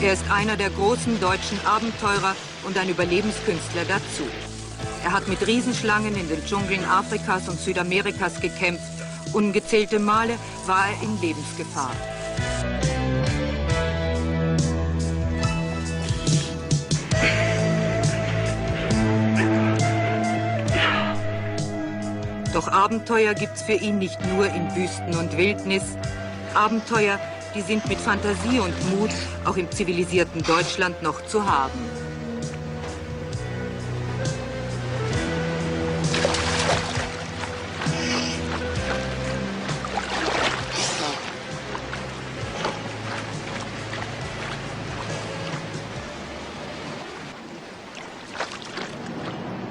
Er ist einer der großen deutschen Abenteurer und ein Überlebenskünstler dazu. Er hat mit Riesenschlangen in den Dschungeln Afrikas und Südamerikas gekämpft. Ungezählte Male war er in Lebensgefahr. Doch Abenteuer gibt's für ihn nicht nur in Wüsten und Wildnis. Abenteuer, die sind mit Fantasie und Mut auch im zivilisierten Deutschland noch zu haben.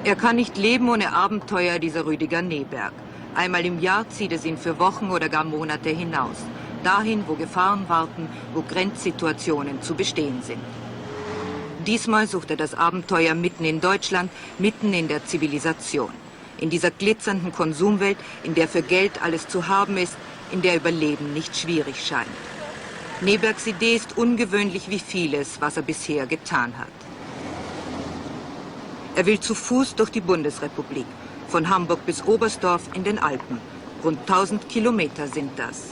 Er kann nicht leben ohne Abenteuer, dieser Rüdiger Neberg. Einmal im Jahr zieht es ihn für Wochen oder gar Monate hinaus. Dahin, wo Gefahren warten, wo Grenzsituationen zu bestehen sind. Diesmal sucht er das Abenteuer mitten in Deutschland, mitten in der Zivilisation. In dieser glitzernden Konsumwelt, in der für Geld alles zu haben ist, in der Überleben nicht schwierig scheint. Nebergs Idee ist ungewöhnlich wie vieles, was er bisher getan hat. Er will zu Fuß durch die Bundesrepublik, von Hamburg bis Oberstdorf in den Alpen. Rund 1000 Kilometer sind das.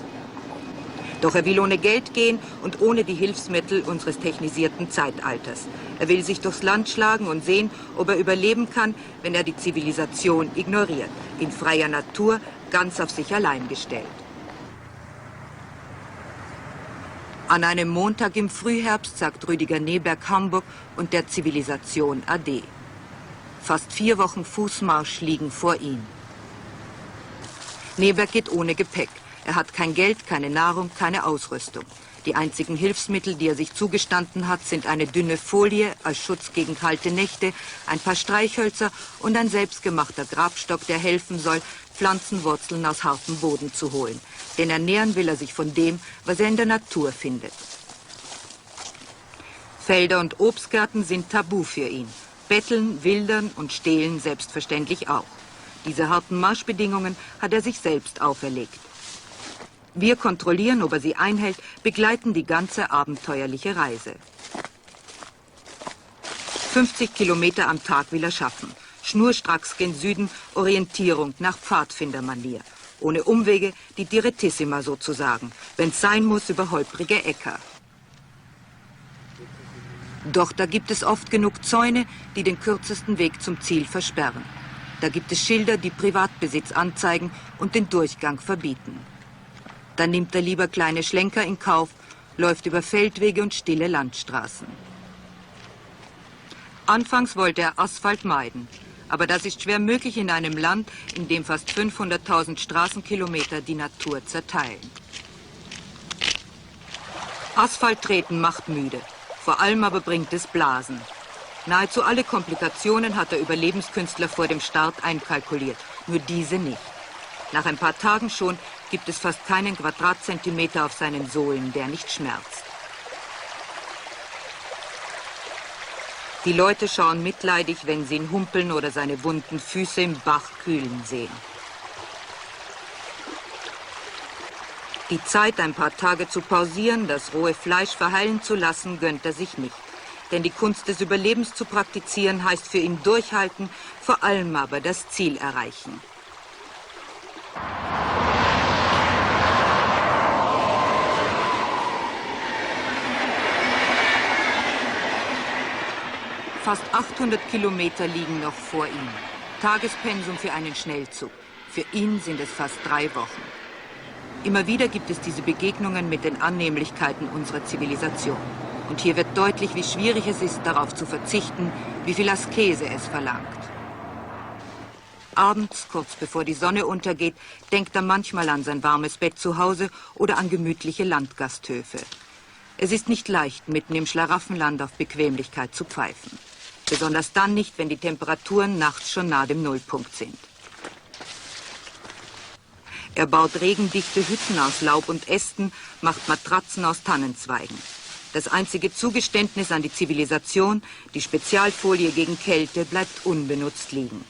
Doch er will ohne Geld gehen und ohne die Hilfsmittel unseres technisierten Zeitalters. Er will sich durchs Land schlagen und sehen, ob er überleben kann, wenn er die Zivilisation ignoriert. In freier Natur, ganz auf sich allein gestellt. An einem Montag im Frühherbst sagt Rüdiger Neberg Hamburg und der Zivilisation Ade. Fast 4 Wochen Fußmarsch liegen vor ihm. Neberg geht ohne Gepäck. Er hat kein Geld, keine Nahrung, keine Ausrüstung. Die einzigen Hilfsmittel, die er sich zugestanden hat, sind eine dünne Folie als Schutz gegen kalte Nächte, ein paar Streichhölzer und ein selbstgemachter Grabstock, der helfen soll, Pflanzenwurzeln aus hartem Boden zu holen. Denn ernähren will er sich von dem, was er in der Natur findet. Felder und Obstgärten sind tabu für ihn. Betteln, Wildern und Stehlen selbstverständlich auch. Diese harten Marschbedingungen hat er sich selbst auferlegt. Wir kontrollieren, ob er sie einhält, begleiten die ganze abenteuerliche Reise. 50 Kilometer am Tag will er schaffen. Schnurstracks gen Süden, Orientierung nach Pfadfindermanier. Ohne Umwege, die Direttissima sozusagen. Wenn's sein muss, über holprige Äcker. Doch da gibt es oft genug Zäune, die den kürzesten Weg zum Ziel versperren. Da gibt es Schilder, die Privatbesitz anzeigen und den Durchgang verbieten. Dann nimmt er lieber kleine Schlenker in Kauf, läuft über Feldwege und stille Landstraßen. Anfangs wollte er Asphalt meiden, aber das ist schwer möglich in einem Land, in dem fast 500.000 Straßenkilometer die Natur zerteilen. Asphalt treten macht müde. Vor allem aber bringt es Blasen. Nahezu alle Komplikationen hat der Überlebenskünstler vor dem Start einkalkuliert, nur diese nicht. Nach ein paar Tagen schon gibt es fast keinen Quadratzentimeter auf seinen Sohlen, der nicht schmerzt. Die Leute schauen mitleidig, wenn sie ihn humpeln oder seine wunden Füße im Bach kühlen sehen. Die Zeit, ein paar Tage zu pausieren, das rohe Fleisch verheilen zu lassen, gönnt er sich nicht. Denn die Kunst des Überlebens zu praktizieren, heißt für ihn durchhalten, vor allem aber das Ziel erreichen. Fast 800 Kilometer liegen noch vor ihm. Tagespensum für einen Schnellzug. Für ihn sind es fast 3 Wochen. Immer wieder gibt es diese Begegnungen mit den Annehmlichkeiten unserer Zivilisation. Und hier wird deutlich, wie schwierig es ist, darauf zu verzichten, wie viel Askese es verlangt. Abends, kurz bevor die Sonne untergeht, denkt er manchmal an sein warmes Bett zu Hause oder an gemütliche Landgasthöfe. Es ist nicht leicht, mitten im Schlaraffenland auf Bequemlichkeit zu pfeifen. Besonders dann nicht, wenn die Temperaturen nachts schon nahe dem Nullpunkt sind. Er baut regendichte Hütten aus Laub und Ästen, macht Matratzen aus Tannenzweigen. Das einzige Zugeständnis an die Zivilisation, die Spezialfolie gegen Kälte, bleibt unbenutzt liegen.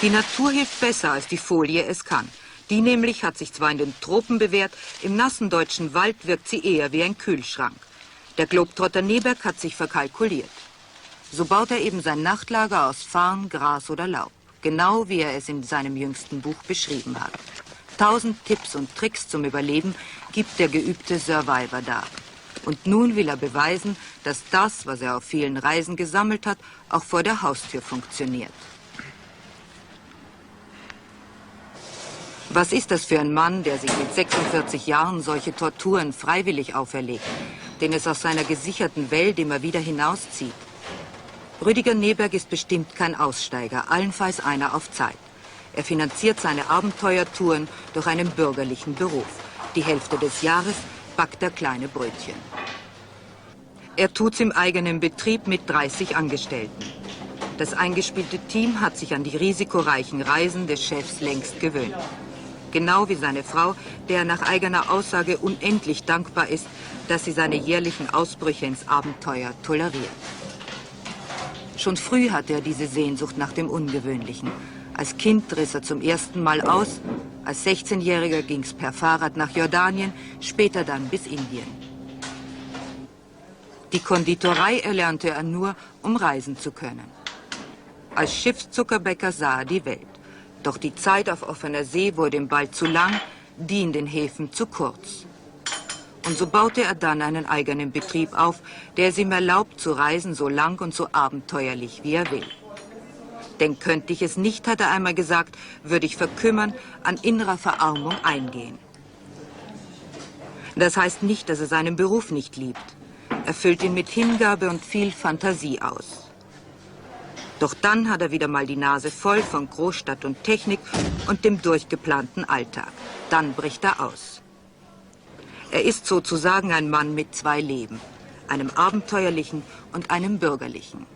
Die Natur hilft besser, als die Folie es kann. Die nämlich hat sich zwar in den Tropen bewährt, im nassen deutschen Wald wirkt sie eher wie ein Kühlschrank. Der Globetrotter Neberg hat sich verkalkuliert. So baut er eben sein Nachtlager aus Farn, Gras oder Laub. Genau wie er es in seinem jüngsten Buch beschrieben hat. 1000 Tipps und Tricks zum Überleben gibt der geübte Survivor da. Und nun will er beweisen, dass das, was er auf vielen Reisen gesammelt hat, auch vor der Haustür funktioniert. Was ist das für ein Mann, der sich mit 46 Jahren solche Torturen freiwillig auferlegt, den es aus seiner gesicherten Welt immer wieder hinauszieht? Rüdiger Neberg ist bestimmt kein Aussteiger, allenfalls einer auf Zeit. Er finanziert seine Abenteuertouren durch einen bürgerlichen Beruf. Die Hälfte des Jahres backt er kleine Brötchen. Er tut's im eigenen Betrieb mit 30 Angestellten. Das eingespielte Team hat sich an die risikoreichen Reisen des Chefs längst gewöhnt. Genau wie seine Frau, der nach eigener Aussage unendlich dankbar ist, dass sie seine jährlichen Ausbrüche ins Abenteuer toleriert. Schon früh hatte er diese Sehnsucht nach dem Ungewöhnlichen. Als Kind riss er zum ersten Mal aus, als 16-Jähriger ging's per Fahrrad nach Jordanien, später dann bis Indien. Die Konditorei erlernte er nur, um reisen zu können. Als Schiffszuckerbäcker sah er die Welt. Doch die Zeit auf offener See wurde ihm bald zu lang, die in den Häfen zu kurz. Und so baute er dann einen eigenen Betrieb auf, der es ihm erlaubt zu reisen, so lang und so abenteuerlich, wie er will. Denn könnte ich es nicht, hat er einmal gesagt, würde ich verkümmern, an innerer Verarmung eingehen. Das heißt nicht, dass er seinen Beruf nicht liebt. Er füllt ihn mit Hingabe und viel Fantasie aus. Doch dann hat er wieder mal die Nase voll von Großstadt und Technik und dem durchgeplanten Alltag. Dann bricht er aus. Er ist sozusagen ein Mann mit zwei Leben, einem abenteuerlichen und einem bürgerlichen.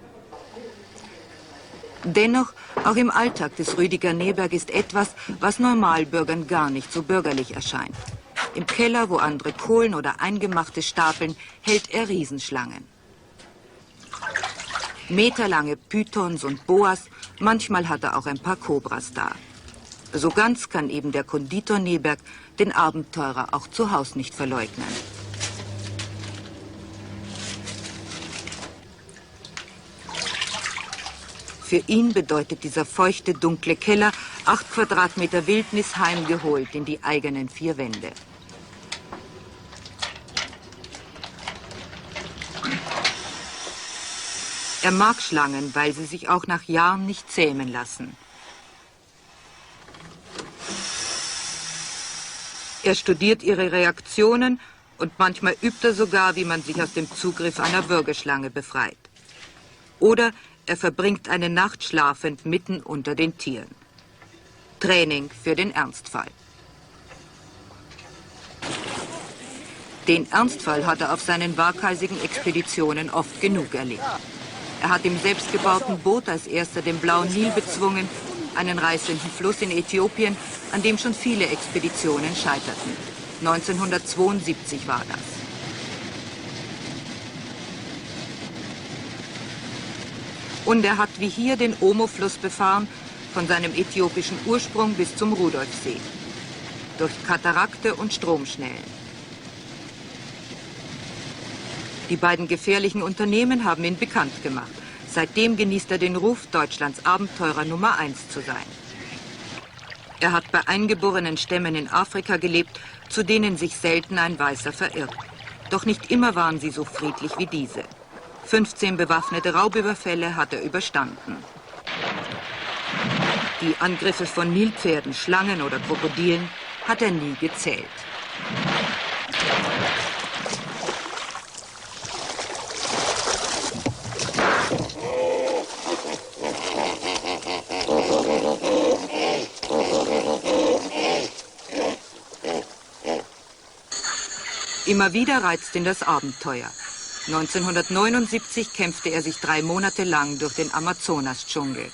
Dennoch, auch im Alltag des Rüdiger Neberg ist etwas, was Normalbürgern gar nicht so bürgerlich erscheint. Im Keller, wo andere Kohlen oder Eingemachte stapeln, hält er Riesenschlangen. Meterlange Pythons und Boas, manchmal hat er auch ein paar Kobras da. So ganz kann eben der Konditor Neberg den Abenteurer auch zu Hause nicht verleugnen. Für ihn bedeutet dieser feuchte, dunkle Keller 8 Quadratmeter Wildnis heimgeholt in die eigenen 4 Wände. Er mag Schlangen, weil sie sich auch nach Jahren nicht zähmen lassen. Er studiert ihre Reaktionen und manchmal übt er sogar, wie man sich aus dem Zugriff einer Würgeschlange befreit. Oder er verbringt eine Nacht schlafend mitten unter den Tieren. Training für den Ernstfall. Den Ernstfall hat er auf seinen waghalsigen Expeditionen oft genug erlebt. Er hat im selbstgebauten Boot als erster den blauen Nil bezwungen, einen reißenden Fluss in Äthiopien, an dem schon viele Expeditionen scheiterten. 1972 war das. Und er hat wie hier den Omo-Fluss befahren, von seinem äthiopischen Ursprung bis zum Rudolfsee. Durch Katarakte und Stromschnellen. Die beiden gefährlichen Unternehmen haben ihn bekannt gemacht. Seitdem genießt er den Ruf, Deutschlands Abenteurer Nummer 1 zu sein. Er hat bei eingeborenen Stämmen in Afrika gelebt, zu denen sich selten ein Weißer verirrt. Doch nicht immer waren sie so friedlich wie diese. 15 bewaffnete Raubüberfälle hat er überstanden. Die Angriffe von Nilpferden, Schlangen oder Krokodilen hat er nie gezählt. Immer wieder reizt ihn das Abenteuer. 1979 kämpfte er sich 3 Monate lang durch den Amazonas-Dschungel.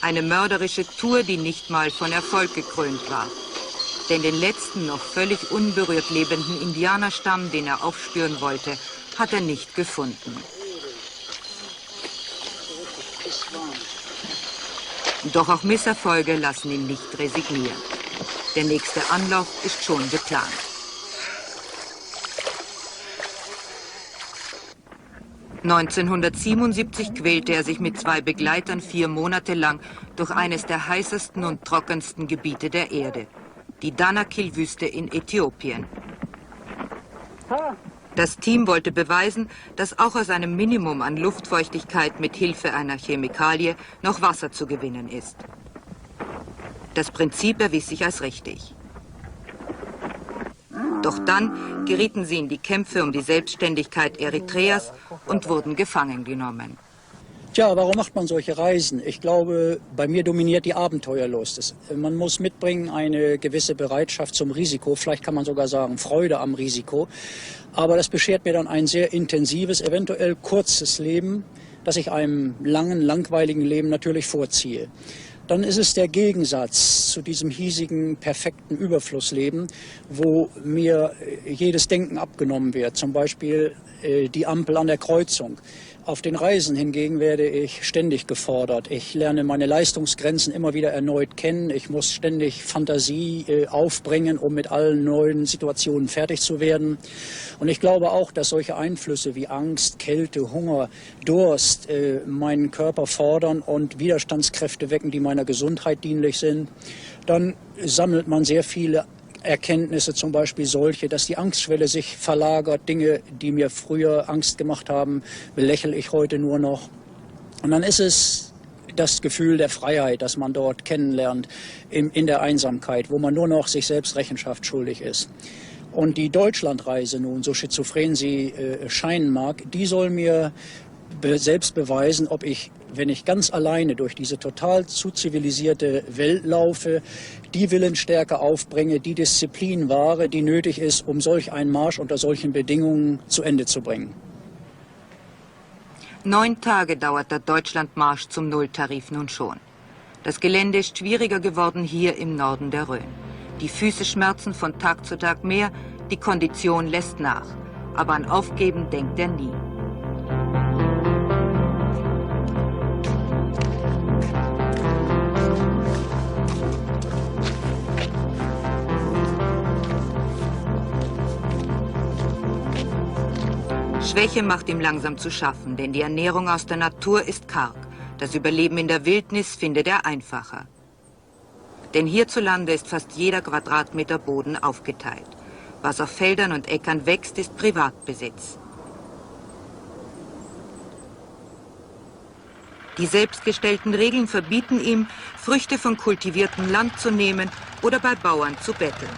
Eine mörderische Tour, die nicht mal von Erfolg gekrönt war. Denn den letzten, noch völlig unberührt lebenden Indianerstamm, den er aufspüren wollte, hat er nicht gefunden. Doch auch Misserfolge lassen ihn nicht resignieren. Der nächste Anlauf ist schon geplant. (1977) quälte er sich mit 2 Begleitern 4 Monate lang durch eines der heißesten und trockensten Gebiete der Erde, die Danakil-Wüste in Äthiopien. Das Team wollte beweisen, dass auch aus einem Minimum an Luftfeuchtigkeit mit Hilfe einer Chemikalie noch Wasser zu gewinnen ist. Das Prinzip erwies sich als richtig. Doch dann gerieten sie in die Kämpfe um die Selbstständigkeit Eritreas und wurden gefangen genommen. Tja, warum macht man solche Reisen? Ich glaube, bei mir dominiert die Abenteuerlust. Man muss mitbringen eine gewisse Bereitschaft zum Risiko, vielleicht kann man sogar sagen Freude am Risiko. Aber das beschert mir dann ein sehr intensives, eventuell kurzes Leben, das ich einem langen, langweiligen Leben natürlich vorziehe. Dann ist es der Gegensatz zu diesem hiesigen, perfekten Überflussleben, wo mir jedes Denken abgenommen wird. Zum Beispiel die Ampel an der Kreuzung. Auf den Reisen hingegen werde ich ständig gefordert. Ich lerne meine Leistungsgrenzen immer wieder erneut kennen. Ich muss ständig Fantasie aufbringen, um mit allen neuen Situationen fertig zu werden. Und ich glaube auch, dass solche Einflüsse wie Angst, Kälte, Hunger, Durst meinen Körper fordern und Widerstandskräfte wecken, die meiner Gesundheit dienlich sind. Dann sammelt man sehr viele Erkenntnisse, zum Beispiel solche, dass die Angstschwelle sich verlagert. Dinge, die mir früher Angst gemacht haben, belächle ich heute nur noch. Und dann ist es das Gefühl der Freiheit, das man dort kennenlernt, in der Einsamkeit, wo man nur noch sich selbst Rechenschaft schuldig ist. Und die Deutschlandreise nun, so schizophren sie scheinen mag, die soll mir selbst beweisen, ob ich, wenn ich ganz alleine durch diese total zu zivilisierte Welt laufe, die Willensstärke aufbringe, die Disziplin wahre, die nötig ist, um solch einen Marsch unter solchen Bedingungen zu Ende zu bringen. 9 Tage dauert der Deutschlandmarsch zum Nulltarif nun schon. Das Gelände ist schwieriger geworden hier im Norden der Rhön. Die Füße schmerzen von Tag zu Tag mehr, die Kondition lässt nach. Aber an Aufgeben denkt er nie. Schwäche macht ihm langsam zu schaffen, denn die Ernährung aus der Natur ist karg. Das Überleben in der Wildnis findet er einfacher. Denn hierzulande ist fast jeder Quadratmeter Boden aufgeteilt. Was auf Feldern und Äckern wächst, ist Privatbesitz. Die selbstgestellten Regeln verbieten ihm, Früchte von kultiviertem Land zu nehmen oder bei Bauern zu betteln.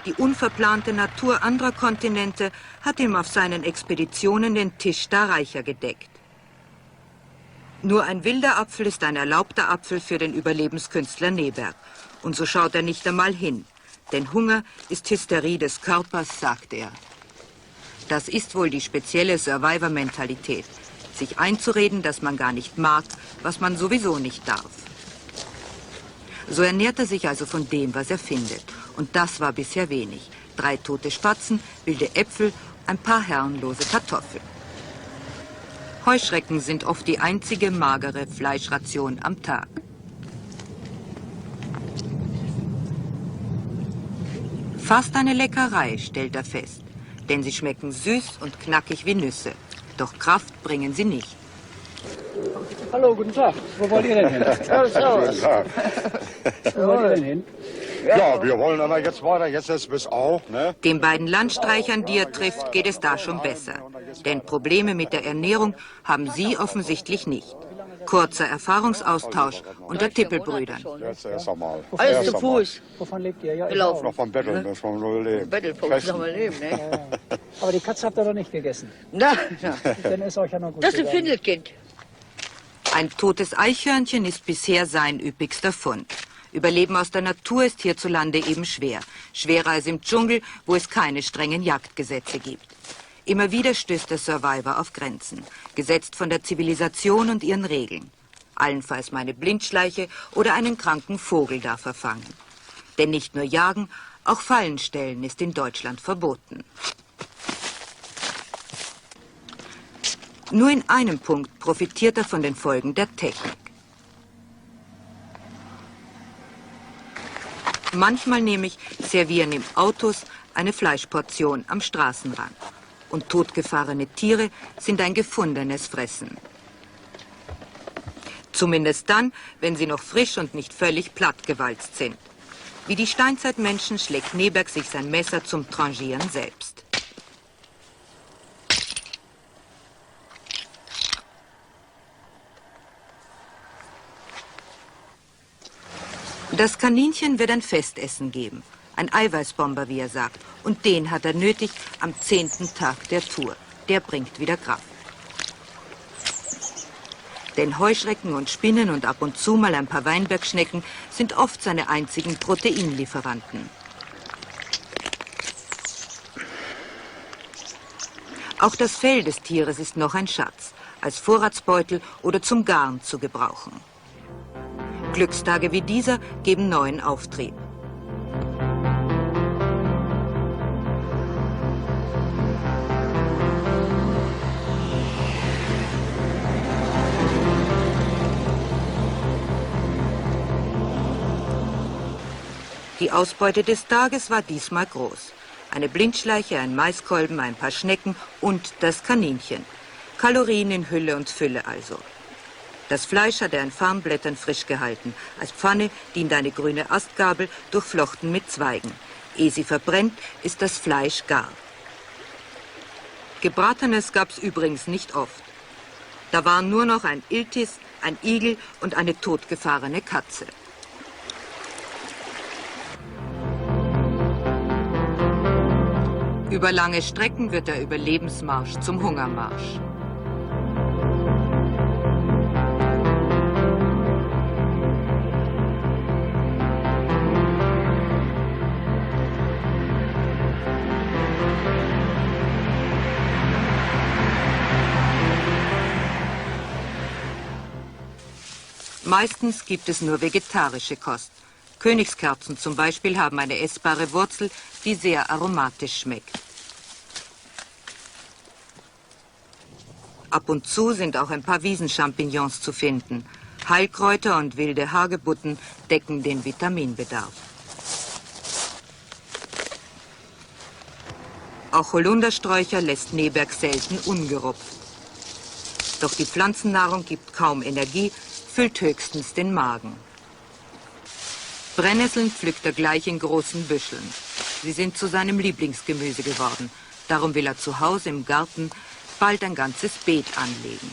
Die unverplante Natur anderer Kontinente hat ihm auf seinen Expeditionen den Tisch da reicher gedeckt. Nur ein wilder Apfel ist ein erlaubter Apfel für den Überlebenskünstler Neberg. Und so schaut er nicht einmal hin. Denn Hunger ist Hysterie des Körpers, sagt er. Das ist wohl die spezielle Survivor-Mentalität. Sich einzureden, dass man gar nicht mag, was man sowieso nicht darf. So ernährt er sich also von dem, was er findet. Und das war bisher wenig. 3 tote Spatzen, wilde Äpfel, ein paar herrenlose Kartoffeln. Heuschrecken sind oft die einzige magere Fleischration am Tag. Fast eine Leckerei, stellt er fest. Denn sie schmecken süß und knackig wie Nüsse. Doch Kraft bringen sie nicht. Hallo, guten Tag. Wo wollt ihr denn hin? Guten Tag. Wo wollt ihr denn hin? Ja, wir wollen aber jetzt weiter, jetzt ist bis Au, ne? Den beiden Landstreichern, die er trifft, geht es da schon besser. Denn Probleme mit der Ernährung haben sie offensichtlich nicht. Kurzer Erfahrungsaustausch unter Tippelbrüdern. Jetzt erst einmal. Alles zu Fuß. Wovon lebt ihr? Ja, Gelaufen. Noch vom Betteln, das vom Überleben. Bettelfuß noch mal leben, ne? Aber die Katze habt ihr doch nicht gegessen. Na, na. Dann ist euch ja noch gut Das ist ein gegangen. Findelkind. Ein totes Eichhörnchen ist bisher sein üppigster Fund. Überleben aus der Natur ist hierzulande eben schwer. Schwerer als im Dschungel, wo es keine strengen Jagdgesetze gibt. Immer wieder stößt der Survivor auf Grenzen, gesetzt von der Zivilisation und ihren Regeln. Allenfalls meine Blindschleiche oder einen kranken Vogel darf er fangen. Denn nicht nur jagen, Auch Fallenstellen ist in Deutschland verboten. Nur in einem Punkt profitiert er von den Folgen der Technik. Manchmal nämlich servieren ihm Autos eine Fleischportion am Straßenrand. Und totgefahrene Tiere sind ein gefundenes Fressen. Zumindest dann, wenn sie noch frisch und nicht völlig plattgewalzt sind. Wie die Steinzeitmenschen schlägt Neberg sich sein Messer zum Tranchieren selbst. Das Kaninchen wird ein Festessen geben. Ein Eiweißbomber, wie er sagt. Und den hat er nötig am 10. Tag der Tour. Der bringt wieder Kraft. Denn Heuschrecken und Spinnen und ab und zu mal ein paar Weinbergschnecken sind oft seine einzigen Proteinlieferanten. Auch das Fell des Tieres ist noch ein Schatz, als Vorratsbeutel oder zum Garn zu gebrauchen. Glückstage wie dieser geben neuen Auftrieb. Die Ausbeute des Tages war diesmal groß. Eine Blindschleiche, ein Maiskolben, ein paar Schnecken und das Kaninchen. Kalorien in Hülle und Fülle also. Das Fleisch hat er in Farnblättern frisch gehalten. Als Pfanne dient eine grüne Astgabel, durchflochten mit Zweigen. Ehe sie verbrennt, ist das Fleisch gar. Gebratenes gab's übrigens nicht oft. Da waren nur noch ein Iltis, ein Igel und eine totgefahrene Katze. Über lange Strecken wird der Überlebensmarsch zum Hungermarsch. Meistens gibt es nur vegetarische Kost. Königskerzen zum Beispiel haben eine essbare Wurzel, die sehr aromatisch schmeckt. Ab und zu sind auch ein paar Wiesenchampignons zu finden. Heilkräuter und wilde Hagebutten decken den Vitaminbedarf. Auch Holundersträucher lässt Neberg selten ungerupft. Doch die Pflanzennahrung gibt kaum Energie, füllt höchstens den Magen. Brennnesseln pflückt er gleich in großen Büscheln. Sie sind zu seinem Lieblingsgemüse geworden. Darum will er zu Hause im Garten bald ein ganzes Beet anlegen.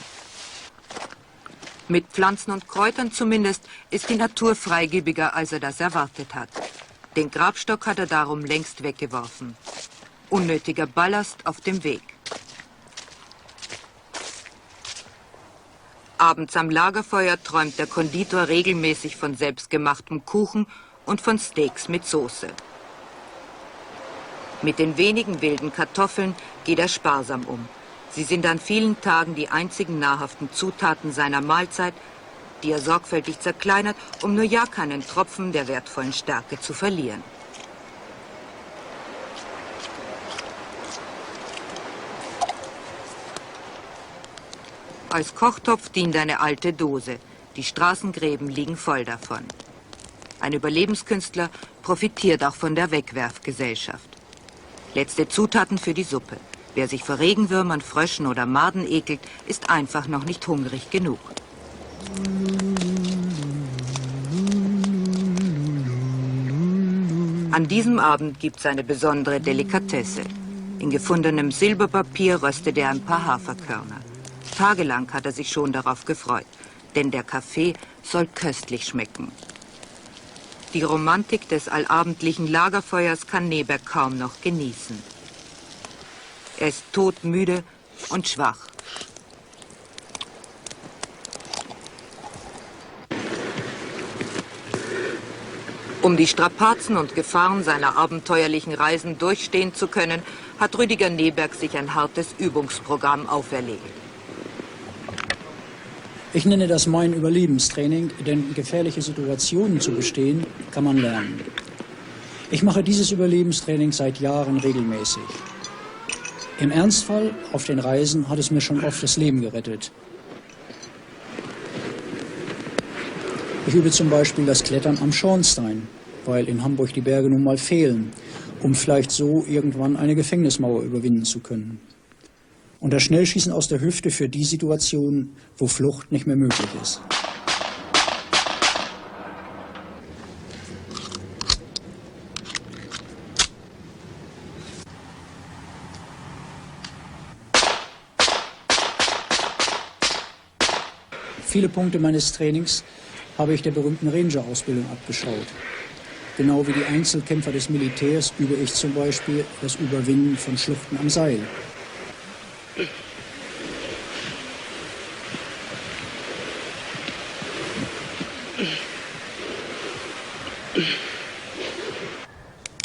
Mit Pflanzen und Kräutern zumindest ist die Natur freigebiger, als er das erwartet hat. Den Grabstock hat er darum längst weggeworfen. Unnötiger Ballast auf dem Weg. Abends am Lagerfeuer träumt der Konditor regelmäßig von selbstgemachtem Kuchen und von Steaks mit Soße. Mit den wenigen wilden Kartoffeln geht er sparsam um. Sie sind an vielen Tagen die einzigen nahrhaften Zutaten seiner Mahlzeit, die er sorgfältig zerkleinert, um nur ja keinen Tropfen der wertvollen Stärke zu verlieren. Als Kochtopf dient eine alte Dose. Die Straßengräben liegen voll davon. Ein Überlebenskünstler profitiert auch von der Wegwerfgesellschaft. Letzte Zutaten für die Suppe. Wer sich vor Regenwürmern, Fröschen oder Maden ekelt, ist einfach noch nicht hungrig genug. An diesem Abend gibt es eine besondere Delikatesse. In gefundenem Silberpapier röstet er ein paar Haferkörner. Tagelang hat er sich schon darauf gefreut, denn der Kaffee soll köstlich schmecken. Die Romantik des allabendlichen Lagerfeuers kann Neberg kaum noch genießen. Er ist todmüde und schwach. Um die Strapazen und Gefahren seiner abenteuerlichen Reisen durchstehen zu können, hat Rüdiger Neberg sich ein hartes Übungsprogramm auferlegt. Ich nenne das mein Überlebenstraining, denn gefährliche Situationen zu bestehen, kann man lernen. Ich mache dieses Überlebenstraining seit Jahren regelmäßig. Im Ernstfall auf den Reisen hat es mir schon oft das Leben gerettet. Ich übe zum Beispiel das Klettern am Schornstein, weil in Hamburg die Berge nun mal fehlen, um vielleicht so irgendwann eine Gefängnismauer überwinden zu können. Und das Schnellschießen aus der Hüfte für die Situation, wo Flucht nicht mehr möglich ist. Viele Punkte meines Trainings habe ich der berühmten Ranger-Ausbildung abgeschaut. Genau wie die Einzelkämpfer des Militärs übe ich zum Beispiel das Überwinden von Schluchten am Seil.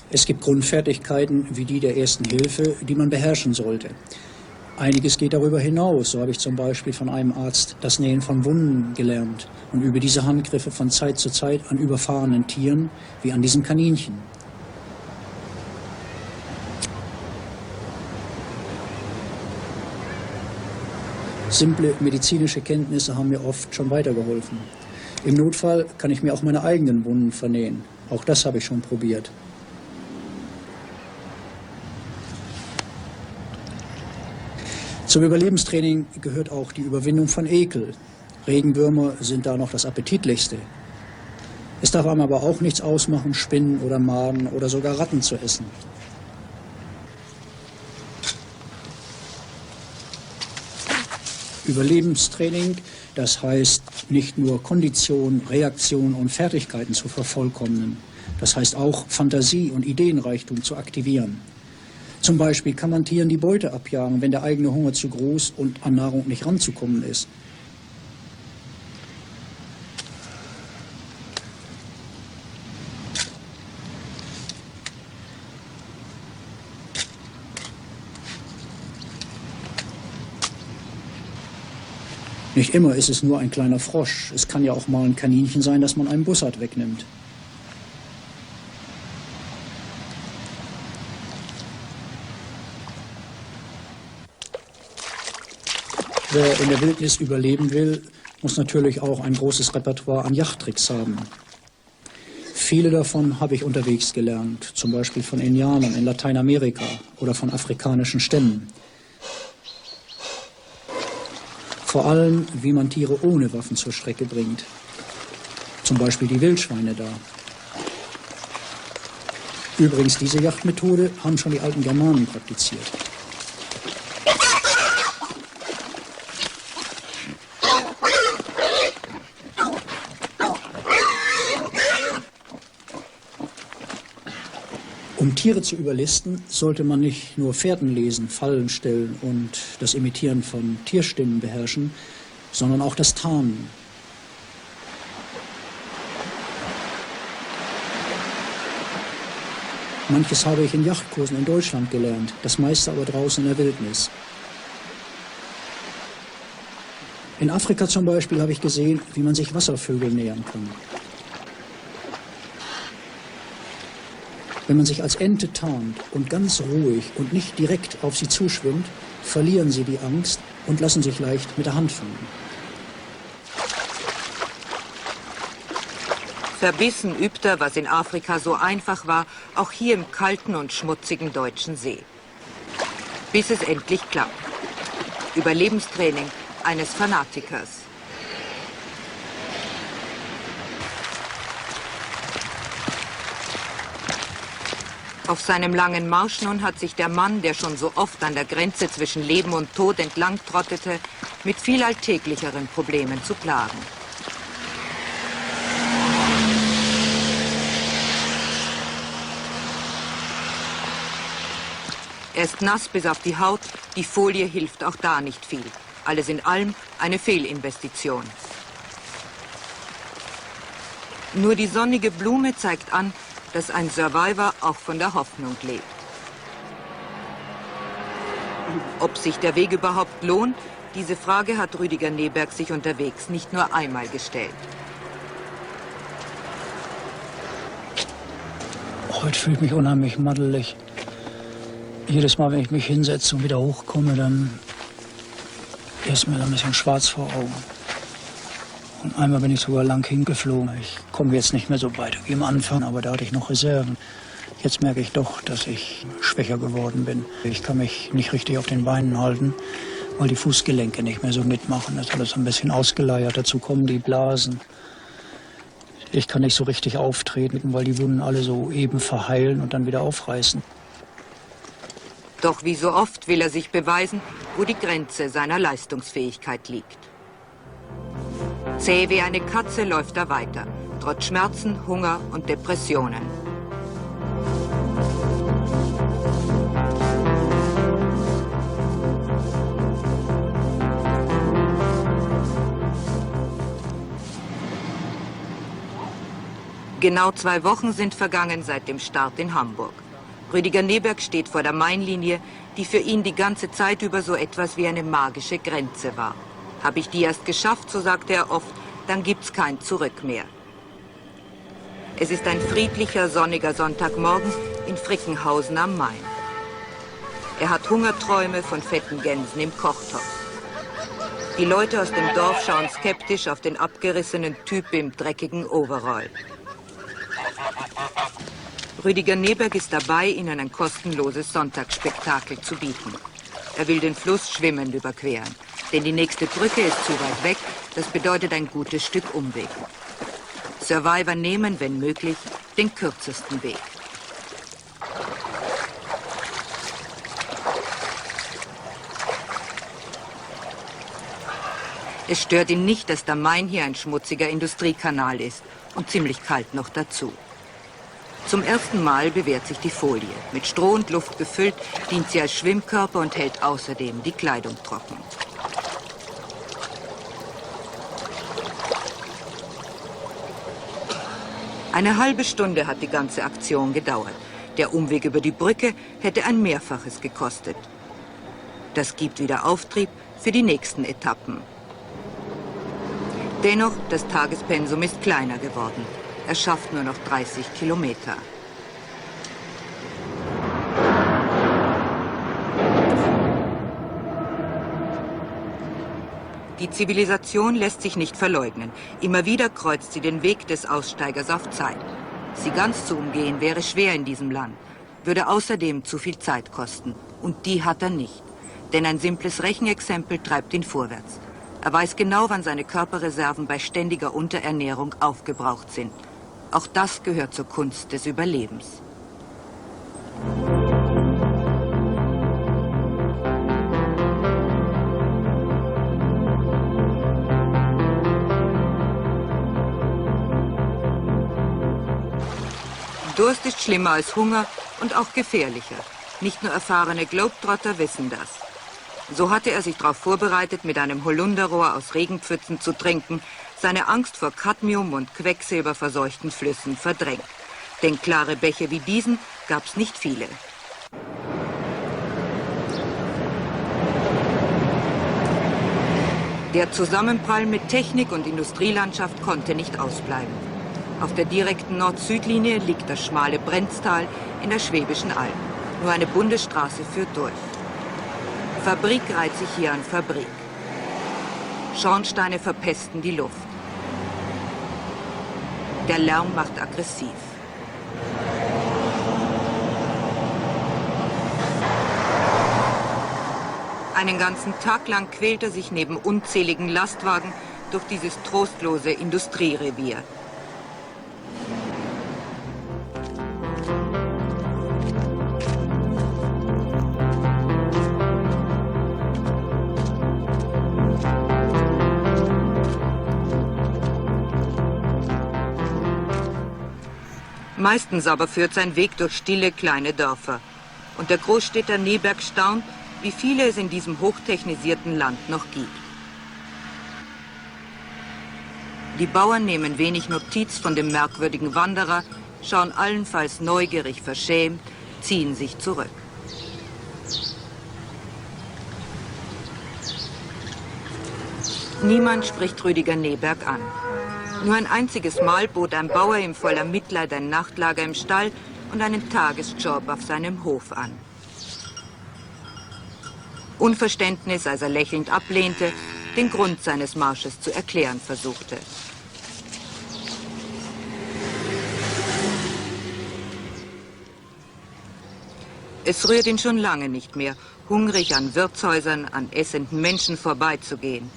Es gibt Grundfertigkeiten wie die der Ersten Hilfe, die man beherrschen sollte. Einiges geht darüber hinaus. So habe ich zum Beispiel von einem Arzt das Nähen von Wunden gelernt und übe diese Handgriffe von Zeit zu Zeit an überfahrenen Tieren, wie an diesem Kaninchen. Simple medizinische Kenntnisse haben mir oft schon weitergeholfen. Im Notfall kann ich mir auch meine eigenen Wunden vernähen. Auch das habe ich schon probiert. Zum Überlebenstraining gehört auch die Überwindung von Ekel. Regenwürmer sind da noch das appetitlichste. Es darf einem aber auch nichts ausmachen, Spinnen oder Maden oder sogar Ratten zu essen. Überlebenstraining, das heißt nicht nur Kondition, Reaktion und Fertigkeiten zu vervollkommnen. Das heißt auch Fantasie und Ideenreichtum zu aktivieren. Zum Beispiel kann man Tieren die Beute abjagen, wenn der eigene Hunger zu groß und an Nahrung nicht ranzukommen ist. Nicht immer ist es nur ein kleiner Frosch. Es kann ja auch mal ein Kaninchen sein, das man einem Bussard wegnimmt. Wer in der Wildnis überleben will, muss natürlich auch ein großes Repertoire an Yachttricks haben. Viele davon habe ich unterwegs gelernt, zum Beispiel von Indianern in Lateinamerika oder von afrikanischen Stämmen. Vor allem, wie man Tiere ohne Waffen zur Strecke bringt. Zum Beispiel die Wildschweine da. Übrigens, diese Jagdmethode haben schon die alten Germanen praktiziert. Um Tiere zu überlisten, sollte man nicht nur Fährten lesen, Fallen stellen und das Imitieren von Tierstimmen beherrschen, sondern auch das Tarnen. Manches habe ich in Yachtkursen in Deutschland gelernt, das meiste aber draußen in der Wildnis. In Afrika zum Beispiel habe ich gesehen, wie man sich Wasservögeln nähern kann. Wenn man sich als Ente tarnt und ganz ruhig und nicht direkt auf sie zuschwimmt, verlieren sie die Angst und lassen sich leicht mit der Hand fangen. Verbissen übt er, was in Afrika so einfach war, auch hier im kalten und schmutzigen deutschen See. Bis es endlich klappt. Überlebenstraining eines Fanatikers. Auf seinem langen Marsch nun hat sich der Mann, der schon so oft an der Grenze zwischen Leben und Tod entlang trottete, mit viel alltäglicheren Problemen zu plagen. Er ist nass bis auf die Haut, die Folie hilft auch da nicht viel. Alles in allem eine Fehlinvestition. Nur die sonnige Blume zeigt an, dass ein Survivor auch von der Hoffnung lebt. Ob sich der Weg überhaupt lohnt, diese Frage hat Rüdiger Neberg sich unterwegs nicht nur einmal gestellt. heute fühle ich mich unheimlich maddelig. Jedes Mal, wenn ich mich hinsetze und wieder hochkomme, dann ist mir ein bisschen schwarz vor Augen. Und einmal bin ich sogar lang hingeflogen. Ich komme jetzt nicht mehr so weit wie am Anfang, aber da hatte ich noch Reserven. Jetzt merke ich doch, dass ich schwächer geworden bin. Ich kann mich nicht richtig auf den Beinen halten, weil die Fußgelenke nicht mehr so mitmachen. Das ist alles ein bisschen ausgeleiert. Dazu kommen die Blasen. Ich kann nicht so richtig auftreten, weil die Wunden alle so eben verheilen und dann wieder aufreißen. Doch wie so oft will er sich beweisen, wo die Grenze seiner Leistungsfähigkeit liegt. Zäh wie eine Katze läuft er weiter, trotz Schmerzen, Hunger und Depressionen. Genau 2 Wochen sind vergangen seit dem Start in Hamburg. Rüdiger Neberg steht vor der Mainlinie, die für ihn die ganze Zeit über so etwas wie eine magische Grenze war. Habe ich die erst geschafft, so sagte er oft, dann gibt's kein Zurück mehr. Es ist ein friedlicher, sonniger Sonntagmorgen in Frickenhausen am Main. Er hat Hungerträume von fetten Gänsen im Kochtopf. Die Leute aus dem Dorf schauen skeptisch auf den abgerissenen Typ im dreckigen Overall. Rüdiger Neberg ist dabei, ihnen ein kostenloses Sonntagsspektakel zu bieten. Er will den Fluss schwimmend überqueren, denn die nächste Brücke ist zu weit weg, das bedeutet ein gutes Stück Umweg. Survivor nehmen, wenn möglich, den kürzesten Weg. Es stört ihn nicht, dass der Main hier ein schmutziger Industriekanal ist und ziemlich kalt noch dazu. Zum ersten Mal bewährt sich die Folie. Mit Stroh und Luft gefüllt, dient sie als Schwimmkörper und hält außerdem die Kleidung trocken. Eine halbe Stunde hat die ganze Aktion gedauert. Der Umweg über die Brücke hätte ein Mehrfaches gekostet. Das gibt wieder Auftrieb für die nächsten Etappen. Dennoch, das Tagespensum ist kleiner geworden. Er schafft nur noch 30 Kilometer. Die Zivilisation lässt sich nicht verleugnen. Immer wieder kreuzt sie den Weg des Aussteigers auf Zeit. Sie ganz zu umgehen wäre schwer in diesem Land, würde außerdem zu viel Zeit kosten. Und die hat er nicht. Denn ein simples Rechenexempel treibt ihn vorwärts. Er weiß genau, wann seine Körperreserven bei ständiger Unterernährung aufgebraucht sind. Auch das gehört zur Kunst des Überlebens. Durst ist schlimmer als Hunger und auch gefährlicher. Nicht nur erfahrene Globetrotter wissen das. So hatte er sich darauf vorbereitet, mit einem Holunderrohr aus Regenpfützen zu trinken, seine Angst vor Cadmium und quecksilberverseuchten Flüssen verdrängt. Denn klare Bäche wie diesen gab's nicht viele. Der Zusammenprall mit Technik und Industrielandschaft konnte nicht ausbleiben. Auf der direkten Nord-Süd-Linie liegt das schmale Brenztal in der Schwäbischen Alb. Nur eine Bundesstraße führt durch. Fabrik reiht sich hier an Fabrik. Schornsteine verpesten die Luft. Der Lärm macht aggressiv. Einen ganzen Tag lang quält er sich neben unzähligen Lastwagen durch dieses trostlose Industrierevier. Meistens aber führt sein Weg durch stille kleine Dörfer. Und der Großstädter Neberg staunt, wie viele es in diesem hochtechnisierten Land noch gibt. Die Bauern nehmen wenig Notiz von dem merkwürdigen Wanderer, schauen allenfalls neugierig verschämt, ziehen sich zurück. Niemand spricht Rüdiger Neberg an. Nur ein einziges Mal bot ein Bauer ihm voller Mitleid ein Nachtlager im Stall und einen Tagesjob auf seinem Hof an. Unverständnis, als er lächelnd ablehnte, den Grund seines Marsches zu erklären versuchte. Es rührt ihn schon lange nicht mehr, hungrig an Wirtshäusern, an essenden Menschen vorbeizugehen.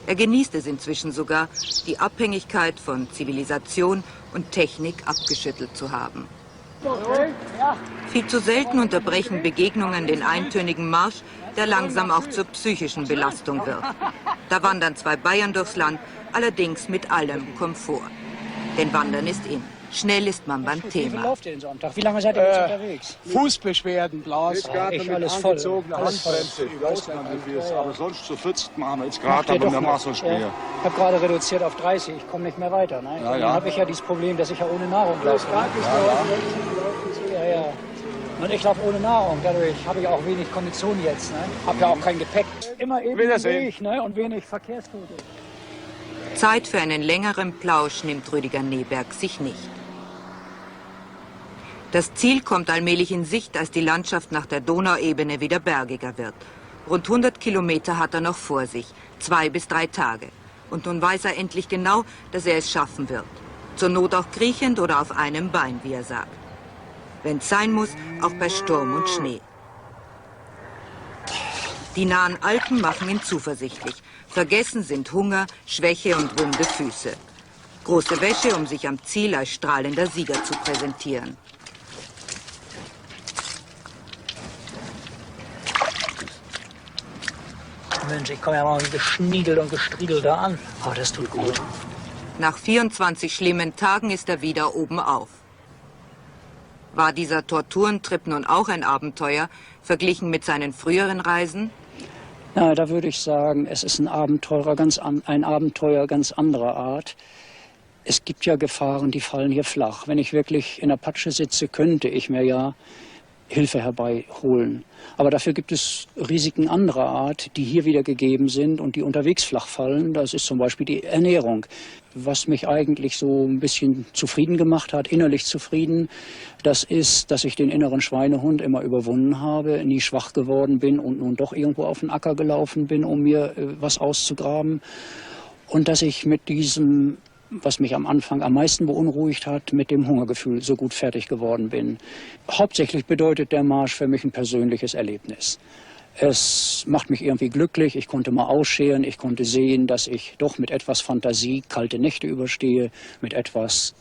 Er genießt es inzwischen sogar, die Abhängigkeit von Zivilisation und Technik abgeschüttelt zu haben. Viel zu selten unterbrechen Begegnungen den eintönigen Marsch, der langsam auch zur psychischen Belastung wird. Da wandern zwei Bayern durchs Land, allerdings mit allem Komfort. Denn Wandern ist in. Schnell ist man beim Wie viel Thema. lauft ihr den Sonntag? Wie lange seid ihr jetzt unterwegs? Fußbeschwerden, Blasen. Ich alles voll. Alles voll. Ich weiß gar nicht, wie es aber sonst zu 40 machen wir jetzt Macht gerade, ihr aber doch wir noch. machen sonst mehr. Ich habe gerade reduziert auf 30, ich komme nicht mehr weiter. Ne? Ja, Dann ja. habe ich ja dieses Problem, dass ich ja ohne Nahrung laufe. Ja, ja. Und ich laufe ohne Nahrung, dadurch habe ich auch wenig Kondition jetzt. Ne? Habe ja auch kein Gepäck. Immer eben im Wiedersehen. Weg, ne? Und wenig Verkehrstote. Zeit für einen längeren Plausch nimmt Rüdiger Neberg sich nicht. Das Ziel kommt allmählich in Sicht, als die Landschaft nach der Donauebene wieder bergiger wird. Rund 100 Kilometer hat er noch vor sich, 2 bis 3 Tage. Und nun weiß er endlich genau, dass er es schaffen wird. Zur Not auch kriechend oder auf einem Bein, wie er sagt. Wenn es sein muss, auch bei Sturm und Schnee. Die nahen Alpen machen ihn zuversichtlich. Vergessen sind Hunger, Schwäche und wunde Füße. Große Wäsche, um sich am Ziel als strahlender Sieger zu präsentieren. Mensch, ich komme ja mal geschniegelt und gestriegelt da an. Aber das tut gut. Nach 24 schlimmen Tagen ist er wieder oben auf. War dieser Torturentrip nun auch ein Abenteuer, verglichen mit seinen früheren Reisen? Na, da würde ich sagen, es ist ein Abenteuer ganz anderer Art. Es gibt ja Gefahren, die fallen hier flach. Wenn ich wirklich in der Patsche sitze, könnte ich mir ja Hilfe herbeiholen. Aber dafür gibt es Risiken anderer Art, die hier wieder gegeben sind und die unterwegs flach fallen. Das ist zum Beispiel die Ernährung. Was mich eigentlich so ein bisschen zufrieden gemacht hat, innerlich zufrieden, das ist, dass ich den inneren Schweinehund immer überwunden habe, nie schwach geworden bin und nun doch irgendwo auf den Acker gelaufen bin, um mir was auszugraben. Und dass ich mit diesem, was mich am Anfang am meisten beunruhigt hat, mit dem Hungergefühl so gut fertig geworden bin. Hauptsächlich bedeutet der Marsch für mich ein persönliches Erlebnis. Es macht mich irgendwie glücklich, ich konnte mal ausscheren, ich konnte sehen, dass ich doch mit etwas Fantasie kalte Nächte überstehe, mit etwas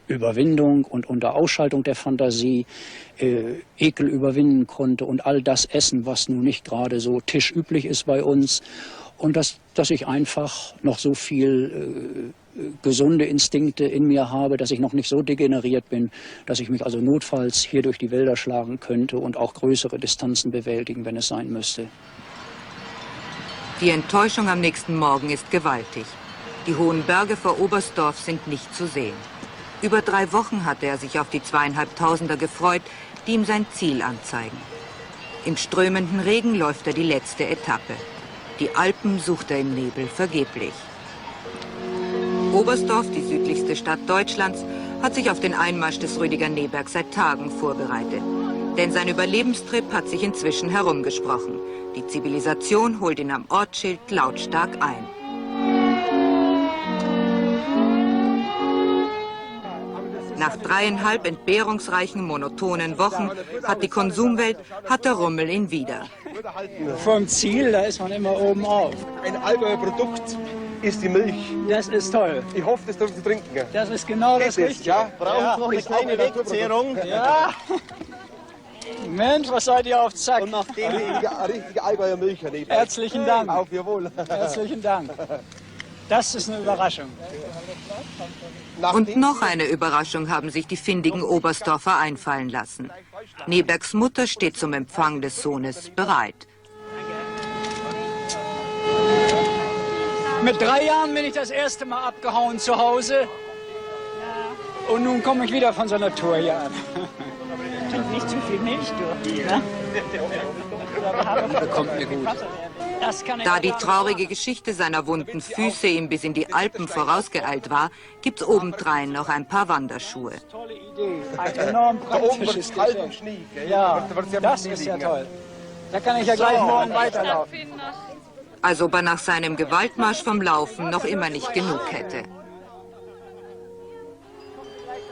Überwindung und unter Ausschaltung der Fantasie Ekel überwinden konnte und all das essen, was nun nicht gerade so tischüblich ist bei uns. Und dass ich einfach noch so viel gesunde Instinkte in mir habe, dass ich noch nicht so degeneriert bin, dass ich mich also notfalls hier durch die Wälder schlagen könnte und auch größere Distanzen bewältigen, wenn es sein müsste. Die Enttäuschung am nächsten Morgen ist gewaltig. Die hohen Berge vor Oberstdorf sind nicht zu sehen. Über 3 Wochen hatte er sich auf die 2.500er gefreut, die ihm sein Ziel anzeigen. Im strömenden Regen läuft er die letzte Etappe. Die Alpen sucht er im Nebel vergeblich. Oberstdorf, die südlichste Stadt Deutschlands, hat sich auf den Einmarsch des Rüdiger Neberg seit Tagen vorbereitet. Denn sein Überlebenstrip hat sich inzwischen herumgesprochen. Die Zivilisation holt ihn am Ortsschild lautstark ein. Nach 3,5 entbehrungsreichen, monotonen Wochen hat die Konsumwelt, hat der Rummel ihn wieder. Vom Ziel, da ist man immer oben auf. Ein Allgäuer Produkt ist die Milch. Das ist toll. Ich hoffe, das dürfen Sie trinken. Das ist genau das Richtige. Ja? Ja. Noch ist eine Wegzehrung. Ja. Mensch, was seid ihr auf Zack? Und nachdem eine richtige Allgäuer Milch erlebt. Herzlichen Dank. Auf Ihr Wohl. Herzlichen Dank. Das ist eine Überraschung. Und noch eine Überraschung haben sich die findigen Oberstdorfer einfallen lassen. Nebergs Mutter steht zum Empfang des Sohnes bereit. Mit 3 Jahren bin ich das erste Mal abgehauen zu Hause. Und nun komme ich wieder von so einer Tour hier an. Nicht zu viel Milch durch. Ne? Die bekommt mir gut. Da die traurige Geschichte seiner wunden Füße ihm bis in die Alpen vorausgeeilt war, gibt's obendrein noch ein paar Wanderschuhe. Tolle Idee. Ein enorm Da oben wird praktisches es kalt Geschenk. und Schnee. Gell? Ja, Wird's ja das mit ist Schnee ja liegen, toll. Da kann ich ja gleich morgen weiterlaufen. Als ob er nach seinem Gewaltmarsch vom Laufen noch immer nicht genug hätte.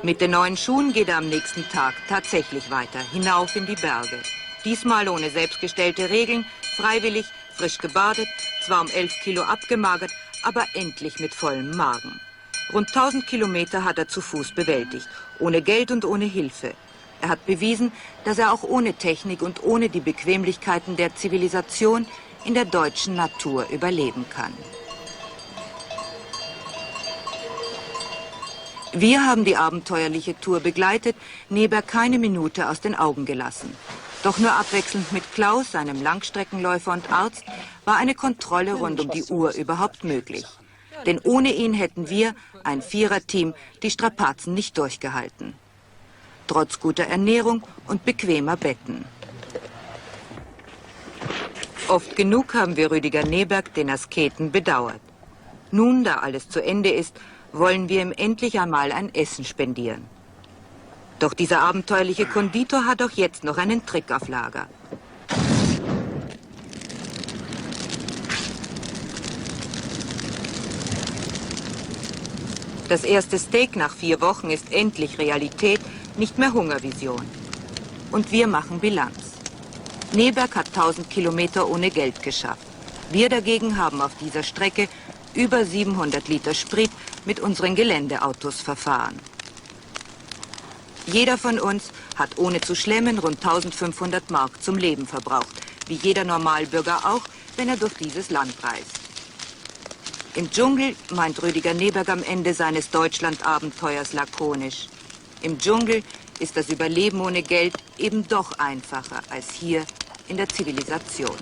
Mit den neuen Schuhen geht er am nächsten Tag tatsächlich weiter, hinauf in die Berge. Diesmal ohne selbstgestellte Regeln, freiwillig, frisch gebadet, zwar um 11 Kilo abgemagert, aber endlich mit vollem Magen. Rund 1000 Kilometer hat er zu Fuß bewältigt, ohne Geld und ohne Hilfe. Er hat bewiesen, dass er auch ohne Technik und ohne die Bequemlichkeiten der Zivilisation in der deutschen Natur überleben kann. Wir haben die abenteuerliche Tour begleitet, Neberg keine Minute aus den Augen gelassen. Doch nur abwechselnd mit Klaus, seinem Langstreckenläufer und Arzt, war eine Kontrolle rund um die Uhr überhaupt möglich. Denn ohne ihn hätten wir, ein Viererteam, die Strapazen nicht durchgehalten. Trotz guter Ernährung und bequemer Betten. Oft genug haben wir Rüdiger Neberg, den Asketen, bedauert. Nun, da alles zu Ende ist, wollen wir ihm endlich einmal ein Essen spendieren. Doch dieser abenteuerliche Konditor hat auch jetzt noch einen Trick auf Lager. Das erste Steak nach 4 Wochen ist endlich Realität, nicht mehr Hungervision. Und wir machen Bilanz. Neberg hat 1000 Kilometer ohne Geld geschafft. Wir dagegen haben auf dieser Strecke über 700 Liter Sprit mit unseren Geländeautos verfahren. Jeder von uns hat ohne zu schlemmen rund 1500 Mark zum Leben verbraucht, wie jeder Normalbürger auch, wenn er durch dieses Land reist. Im Dschungel, meint Rüdiger Neberg am Ende seines Deutschland-Abenteuers lakonisch, im Dschungel ist das Überleben ohne Geld eben doch einfacher als hier in der Zivilisation.